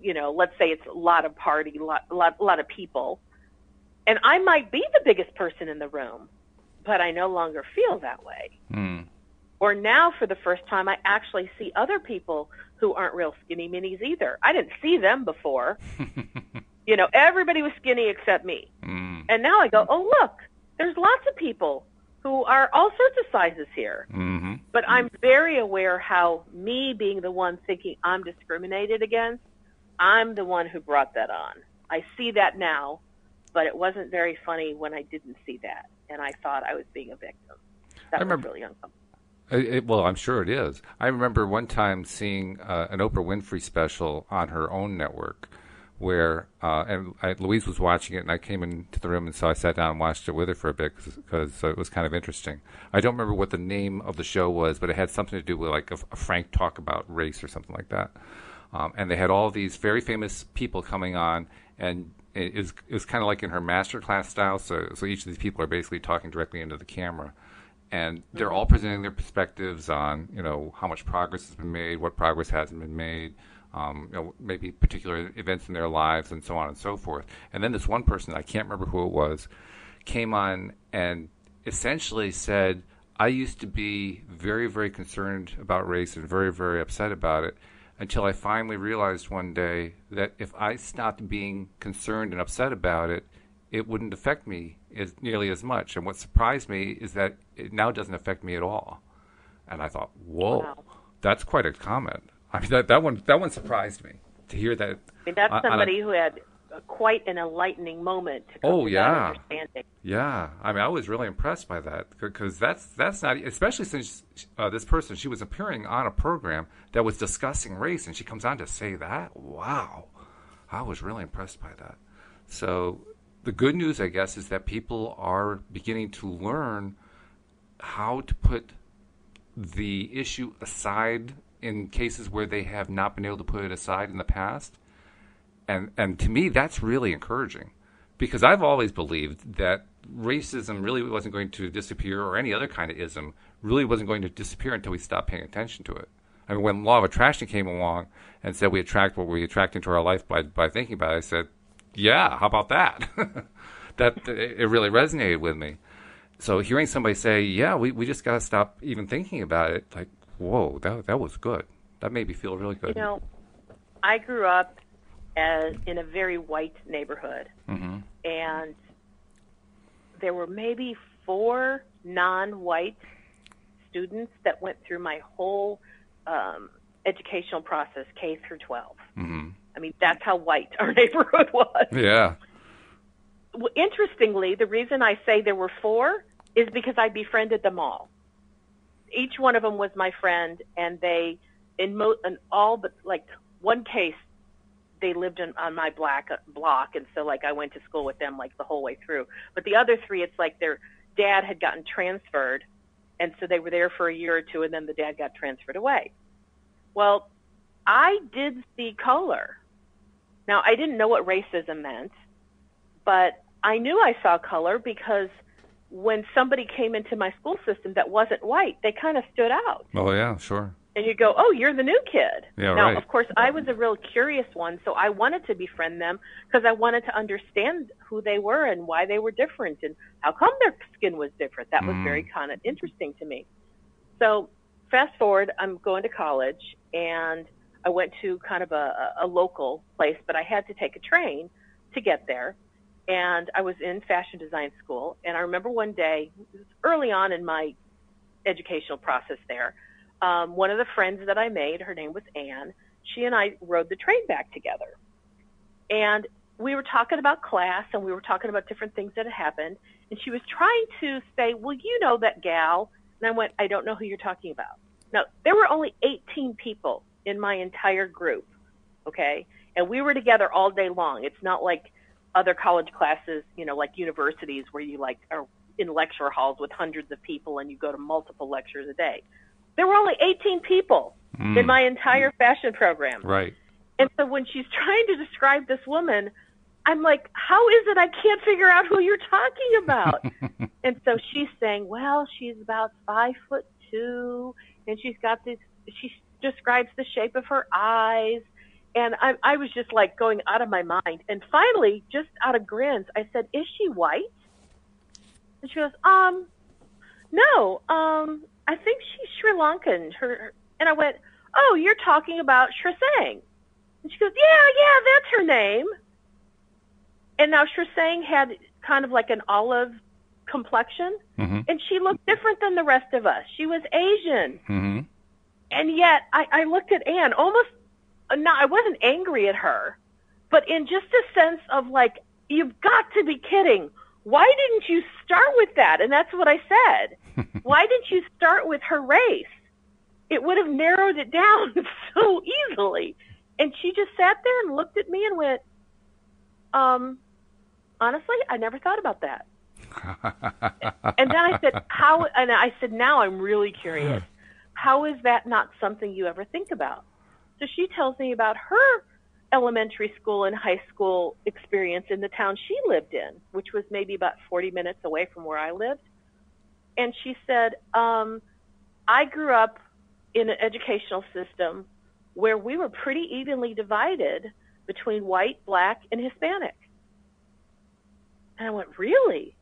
you know, let's say it's a lot of party, a lot of people, and I might be the biggest person in the room, but I no longer feel that way. Or now, for the first time, I actually see other people who aren't real skinny minis either. I didn't see them before. You know, everybody was skinny except me. And now I go, oh, look, there's lots of people who are all sorts of sizes here. But I'm very aware how me being the one thinking I'm discriminated against, I'm the one who brought that on. I see that now, but it wasn't very funny when I didn't see that, and I thought I was being a victim. That was really uncomfortable. Well, I'm sure it is. I remember one time seeing an Oprah Winfrey special on her own network where Louise was watching it, and I came into the room, and so I sat down and watched it with her for a bit because it was kind of interesting. I don't remember what the name of the show was, but it had something to do with like a frank talk about race or something like that. And they had all these very famous people coming on, and it was kind of like in her masterclass style, so each of these people are basically talking directly into the camera. And they're all presenting their perspectives on, you know, how much progress has been made, what progress hasn't been made, you know, maybe particular events in their lives, and so on and so forth. And then this one person, I can't remember who it was, came on and essentially said, I used to be very, very concerned about race and very, very upset about it until I finally realized one day that if I stopped being concerned and upset about it, it wouldn't affect me nearly as much. And what surprised me is that it now doesn't affect me at all. And I thought, whoa, wow. That's quite a comment. I mean, that one surprised me to hear that. I mean, that's somebody who had quite an enlightening moment to come to that understanding. Yeah. I mean, I was really impressed by that because that's not, especially since this person, she was appearing on a program that was discussing race, and she comes on to say that. Wow. I was really impressed by that. So the good news, I guess, is that people are beginning to learn how to put the issue aside in cases where they have not been able to put it aside in the past. And to me, that's really encouraging, because I've always believed that racism really wasn't going to disappear, or any other kind of ism really wasn't going to disappear until we stopped paying attention to it. I mean, when law of attraction came along and said we attract what we attract into our life by thinking about it, I said, yeah, how about that? That it really resonated with me. So hearing somebody say, yeah, we just got to stop even thinking about it, like, whoa, that was good. That made me feel really good. You know, I grew up in a very white neighborhood, and there were maybe 4 non-white students that went through my whole educational process, K through 12. I mean, that's how white our neighborhood was. Yeah. Well, interestingly, the reason I say there were 4 is because I befriended them all. Each one of them was my friend, and they, in all but like one case, they lived on my block, and so like I went to school with them like the whole way through. But the other 3, it's like their dad had gotten transferred, and so they were there for a year or 2, and then the dad got transferred away. Well, I did see color. Now, I didn't know what racism meant, but I knew I saw color because when somebody came into my school system that wasn't white, they kind of stood out. Oh, yeah, sure. And you go, oh, you're the new kid. Yeah, now, right. Of course, I was a real curious one, so I wanted to befriend them because I wanted to understand who they were and why they were different and how come their skin was different. That was very kind of interesting to me. So fast forward, I'm going to college, and I went to kind of a local place, but I had to take a train to get there. And I was in fashion design school, and I remember one day, it was early on in my educational process there, one of the friends that I made, her name was Anne, she and I rode the train back together. And we were talking about class, and we were talking about different things that had happened, and she was trying to say, well, you know that gal. And I went, I don't know who you're talking about. Now, there were only 18 people in my entire group, okay? And we were together all day long. It's not like other college classes, you know, like universities where you like are in lecture halls with hundreds of people and you go to multiple lectures a day. There were only 18 people in my entire fashion program. Right. And so when she's trying to describe this woman, I'm like, how is it I can't figure out who you're talking about? And so she's saying, well, she's about 5'2", and she's got this, she describes the shape of her eyes. And I was just like going out of my mind. And finally, just out of grins, I said, is she white? And she goes, no, I think she's Sri Lankan. And I went, oh, you're talking about Shrisang. And she goes, yeah, that's her name. And now Shrisang had kind of like an olive complexion, and she looked different than the rest of us. She was Asian. And yet I looked at Anne almost, no, I wasn't angry at her, but in just a sense of like, you've got to be kidding. Why didn't you start with that? And that's what I said. Why didn't you start with her race? It would have narrowed it down so easily. And she just sat there and looked at me and went, honestly, I never thought about that. And then I said, how? And I said, now I'm really curious. How is that not something you ever think about? So she tells me about her elementary school and high school experience in the town she lived in, which was maybe about 40 minutes away from where I lived. And she said, I grew up in an educational system where we were pretty evenly divided between white, black, and Hispanic. And I went, really?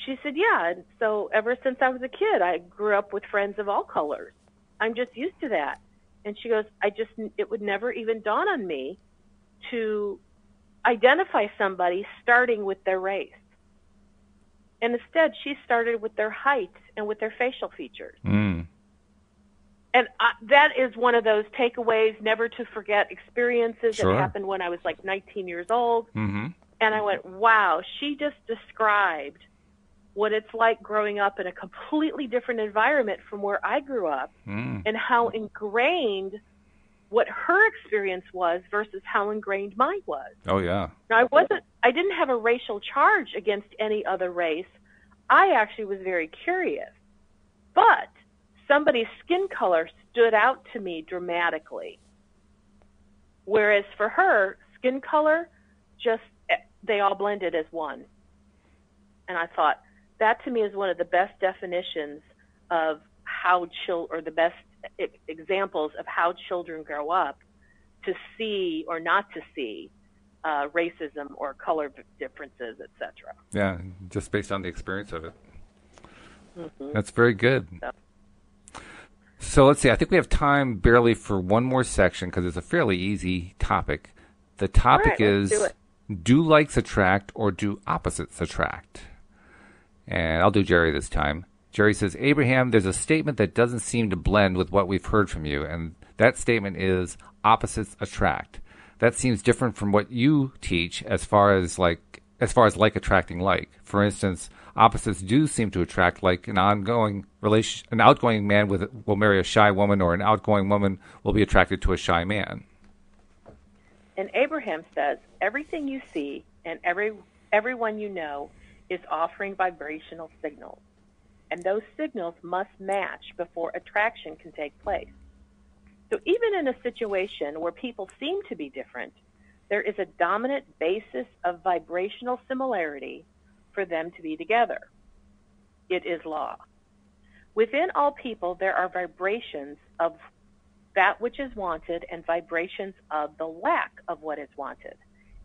She said, yeah. And so ever since I was a kid, I grew up with friends of all colors. I'm just used to that. And she goes, it would never even dawn on me to identify somebody starting with their race. And instead, she started with their height and with their facial features. And that is one of those takeaways, never to forget experiences Sure. that happened when I was like 19 years old. Mm-hmm. And I went, wow, she just described what it's like growing up in a completely different environment from where I grew up, and how ingrained what her experience was versus how ingrained mine was. Oh, yeah. Now, I didn't have a racial charge against any other race. I actually was very curious. But somebody's skin color stood out to me dramatically. Whereas for her, skin color, they all blended as one. And I thought, that to me is one of the best definitions of how or the best examples of how children grow up to see or not to see racism or color differences, etc. Yeah, just based on the experience of it. Mm-hmm. That's very good. So let's see. I think we have time barely for one more section because it's a fairly easy topic. The topic is, do likes attract or do opposites attract? And I'll do Jerry this time. Jerry says, Abraham, there's a statement that doesn't seem to blend with what we've heard from you, and that statement is opposites attract. That seems different from what you teach as far as like attracting like. For instance, opposites do seem to attract, like an outgoing man will marry a shy woman, or an outgoing woman will be attracted to a shy man. And Abraham says, everything you see and everyone you know is offering vibrational signals, and those signals must match before attraction can take place. So even in a situation where people seem to be different, there is a dominant basis of vibrational similarity for them to be together. It is law. Within all people, there are vibrations of that which is wanted and vibrations of the lack of what is wanted.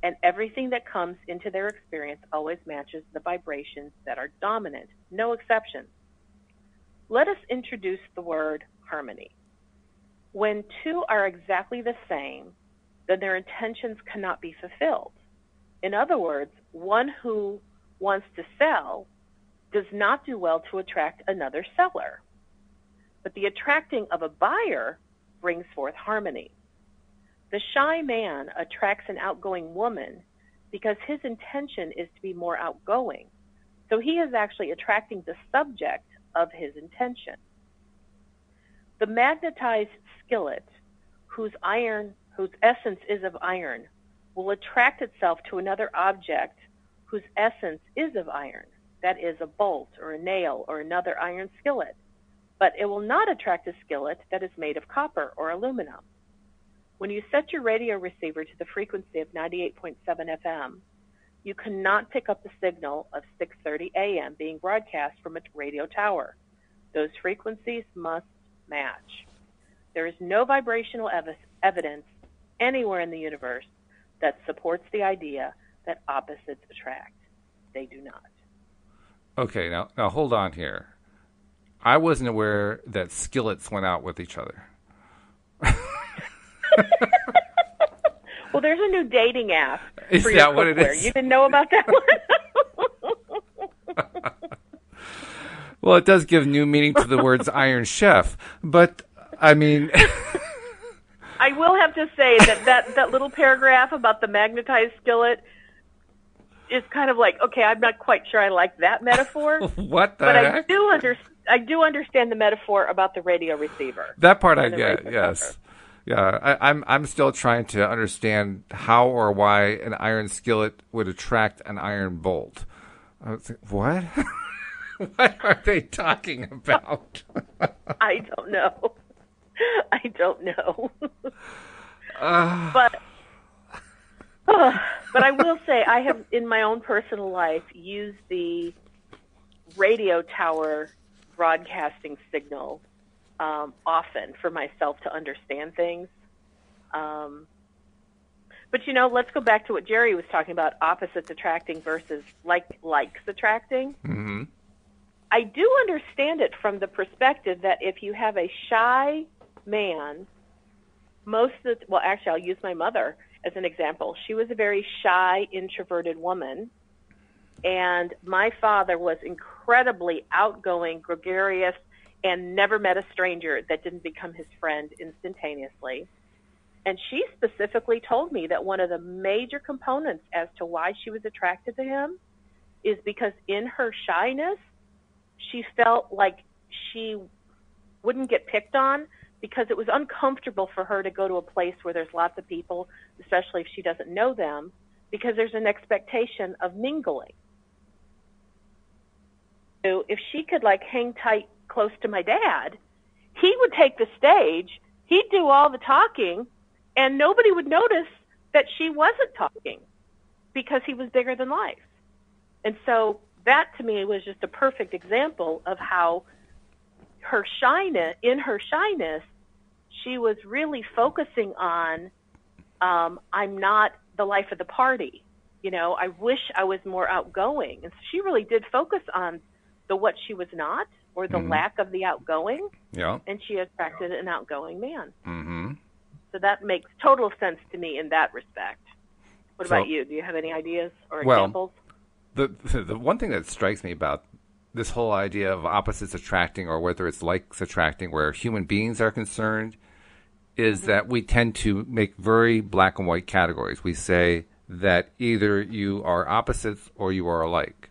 And everything that comes into their experience always matches the vibrations that are dominant, no exceptions. Let us introduce the word harmony. When two are exactly the same, then their intentions cannot be fulfilled. In other words, one who wants to sell does not do well to attract another seller. But the attracting of a buyer brings forth harmony. The shy man attracts an outgoing woman because his intention is to be more outgoing. So he is actually attracting the subject of his intention. The magnetized skillet, whose essence is of iron, will attract itself to another object whose essence is of iron, that is a bolt or a nail or another iron skillet, but it will not attract a skillet that is made of copper or aluminum. When you set your radio receiver to the frequency of 98.7 FM, you cannot pick up the signal of 6:30 AM being broadcast from a radio tower. Those frequencies must match. There is no vibrational evidence anywhere in the universe that supports the idea that opposites attract. They do not. Okay, now hold on here. I wasn't aware that skillets went out with each other. Well, there's a new dating app. Is for that your what it cookware. is? You didn't know about that one? Well, it does give new meaning to the words Iron Chef, but I mean... I will have to say that little paragraph about the magnetized skillet is kind of like, okay, I'm not quite sure I like that metaphor. What the but heck? I do understand the metaphor about the radio receiver. That part I get, yes. Yeah, I'm still trying to understand how or why an iron skillet would attract an iron bolt. I was like, what? What are they talking about? I don't know. I don't know. But I will say I have, in my own personal life, used the radio tower broadcasting signal often for myself to understand things. But, let's go back to what Jerry was talking about, opposites attracting versus likes attracting. Mm-hmm. I do understand it from the perspective that if you have a shy man, actually, I'll use my mother as an example. She was a very shy, introverted woman, and my father was incredibly outgoing, gregarious, and never met a stranger that didn't become his friend instantaneously. And she specifically told me that one of the major components as to why she was attracted to him is because in her shyness, she felt like she wouldn't get picked on because it was uncomfortable for her to go to a place where there's lots of people, especially if she doesn't know them, because there's an expectation of mingling. So if she could like hang tight close to my dad, he would take the stage, he'd do all the talking, and nobody would notice that she wasn't talking because he was bigger than life. And so that to me was just a perfect example of how in her shyness, she was really focusing on, I'm not the life of the party. You know, I wish I was more outgoing. And so she really did focus on the what she was not, or the lack of the outgoing. Yeah. And she attracted an outgoing man. Mm-hmm. So that makes total sense to me in that respect. What about you? Do you have any ideas or examples? The one thing that strikes me about this whole idea of opposites attracting, or whether it's likes attracting, where human beings are concerned, is that we tend to make very black and white categories. We say that either you are opposites or you are alike.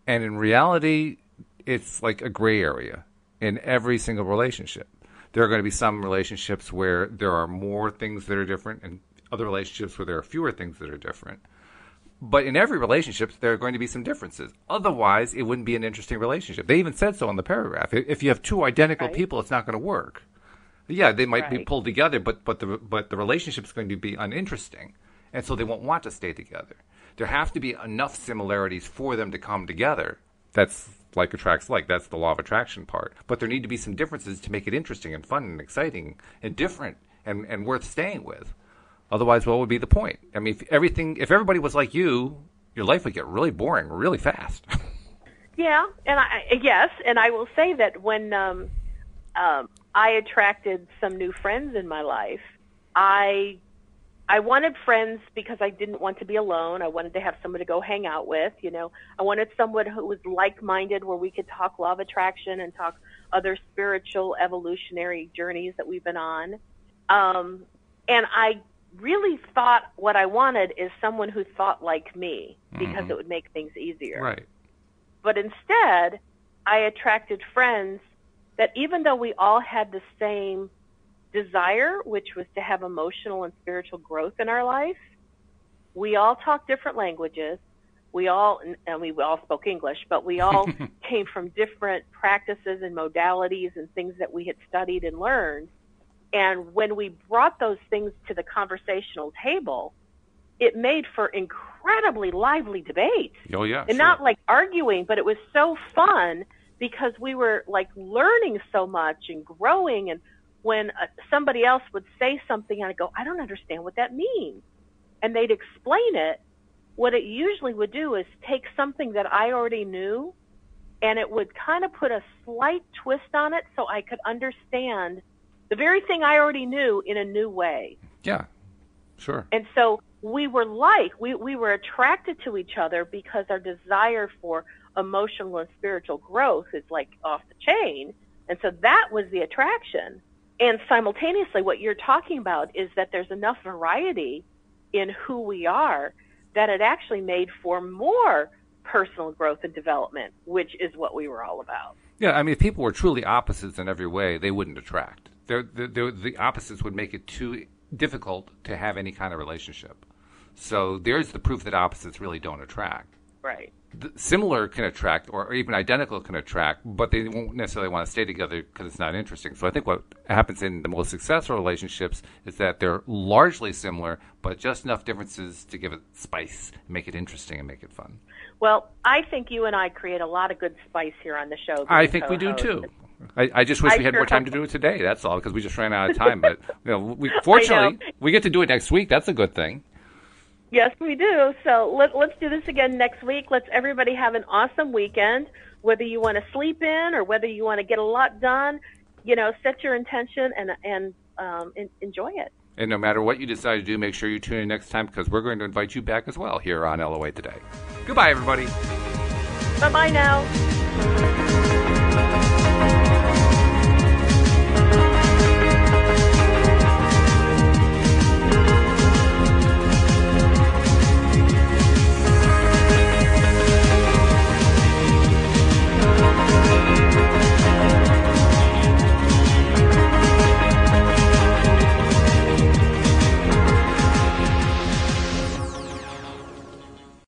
And in reality, it's like a gray area in every single relationship. There are going to be some relationships where there are more things that are different, and other relationships where there are fewer things that are different. But in every relationship, there are going to be some differences. Otherwise, it wouldn't be an interesting relationship. They even said so in the paragraph. If you have two identical people, it's not going to work. Yeah, they might be pulled together, but the relationship is going to be uninteresting, and so they won't want to stay together. There have to be enough similarities for them to come together. That's like attracts like. That's the law of attraction part. But there need to be some differences to make it interesting and fun and exciting and different and worth staying with. Otherwise, what would be the point? I mean, if everybody was like you, your life would get really boring really fast. Yeah, and I will say that when I attracted some new friends in my life, I wanted friends because I didn't want to be alone. I wanted to have someone to go hang out with. You know, I wanted someone who was like-minded, where we could talk law of attraction and talk other spiritual evolutionary journeys that we've been on. And I really thought what I wanted is someone who thought like me, because it would make things easier. Right. But instead, I attracted friends that, even though we all had the same desire, which was to have emotional and spiritual growth in our life, we all talked different languages. We all spoke English, but we all came from different practices and modalities and things that we had studied and learned. And when we brought those things to the conversational table, it made for incredibly lively debate. Oh, yeah. And not like arguing, but it was so fun because we were like learning so much and growing. And when somebody else would say something, I'd go, I don't understand what that means. And they'd explain it. What it usually would do is take something that I already knew, and it would kind of put a slight twist on it so I could understand the very thing I already knew in a new way. Yeah, sure. And so we were we were attracted to each other because our desire for emotional and spiritual growth is like off the chain. And so that was the attraction. And simultaneously, what you're talking about is that there's enough variety in who we are that it actually made for more personal growth and development, which is what we were all about. Yeah, I mean, if people were truly opposites in every way, they wouldn't attract. The opposites would make it too difficult to have any kind of relationship. So there's the proof that opposites really don't attract. Right. Similar can attract, or even identical can attract, but they won't necessarily want to stay together because it's not interesting. So I think what happens in the most successful relationships is that they're largely similar, but just enough differences to give it spice, make it interesting, and make it fun. Well, I think you and I create a lot of good spice here on the show. I think we do too. I just wish we had more time to do it today. That's all, because we just ran out of time. But fortunately, we get to do it next week. That's a good thing. Yes, we do. So let's do this again next week. Let's everybody have an awesome weekend. Whether you want to sleep in or whether you want to get a lot done, set your intention and enjoy it. And no matter what you decide to do, make sure you tune in next time, because we're going to invite you back as well here on LOA Today. Goodbye, everybody. Bye-bye now.